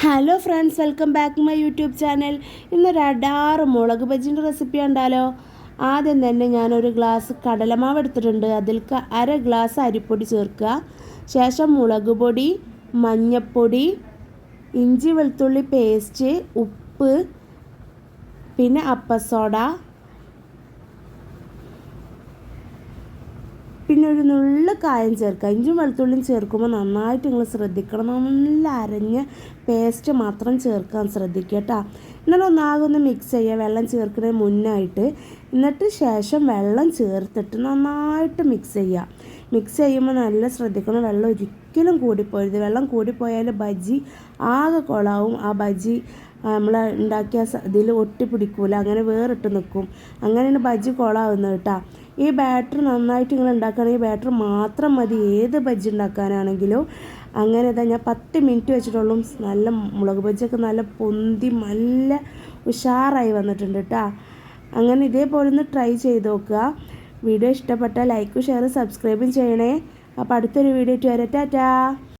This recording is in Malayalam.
Hello friends, welcome back to my YouTube channel. ഇന്നൊരു അടാറ് മുളക് ബജിൻ്റെ റെസിപ്പി ഉണ്ടല്ലോ. ആദ്യം തന്നെ ഞാനൊരു ഗ്ലാസ് കടലമാവ് എടുത്തിട്ടുണ്ട്. അതിൽക്ക് അര ഗ്ലാസ് അരിപ്പൊടി ചേർക്കുക. ശേഷം മുളക് പൊടി, മഞ്ഞൾപ്പൊടി, ഇഞ്ചി വെളുത്തുള്ളി പേസ്റ്റ്, ഉപ്പ്, പിന്നെ അപ്പസോഡ, പിന്നെ ഒരു നുള്ള കായം ചേർക്കുക. ഇഞ്ചും വെളുത്തുള്ളിയും ചേർക്കുമ്പോൾ നന്നായിട്ട് നിങ്ങൾ ശ്രദ്ധിക്കണം. നല്ല അരഞ്ഞ പേസ്റ്റ് മാത്രം ചേർക്കാൻ ശ്രദ്ധിക്കുക കേട്ടോ. എന്നിട്ട് ഒന്നാകൊന്ന് മിക്സ് ചെയ്യുക, വെള്ളം ചേർക്കുന്നതിന് മുന്നായിട്ട്. എന്നിട്ട് ശേഷം വെള്ളം ചേർത്തിട്ട് നന്നായിട്ട് മിക്സ് ചെയ്യുക. മിക്സ് ചെയ്യുമ്പോൾ നല്ല ശ്രദ്ധിക്കണം, വെള്ളം ഒരിക്കലും കൂടിപ്പോയത്. വെള്ളം കൂടിപ്പോയാൽ ബജി ആകെ കുളാവും. ആ ബജി നമ്മൾ ഉണ്ടാക്കിയ ഇതിൽ ഒട്ടിപ്പിടിക്കൂല, അങ്ങനെ വേറിട്ട് നിൽക്കും. അങ്ങനെയാണ് ബജി കുളമാവുന്നത് കേട്ടോ. ഈ ബാറ്റർ നന്നായിട്ട് നിങ്ങൾ ഉണ്ടാക്കുകയാണെങ്കിൽ ബാറ്റർ മാത്രം മതി ഏത് ബജ്ജി ഉണ്ടാക്കാനാണെങ്കിലും. അങ്ങനെ ഇതാ ഞാൻ 10 മിനിറ്റ് വെച്ചിട്ടുള്ളൂ. നല്ല മുളക് ബജ്ജിയൊക്കെ നല്ല പൊന്തി നല്ല ഉഷാറായി വന്നിട്ടുണ്ട് കേട്ടോ. അങ്ങനെ ഇതേപോലെ ഒന്ന് ട്രൈ ചെയ്ത് നോക്കുക. വീഡിയോ ഇഷ്ടപ്പെട്ടാൽ ലൈക്കും ഷെയറും സബ്സ്ക്രൈബും ചെയ്യണേ. അപ്പോൾ അടുത്തൊരു വീഡിയോ ആയിട്ട് വരാം. ടാറ്റാ.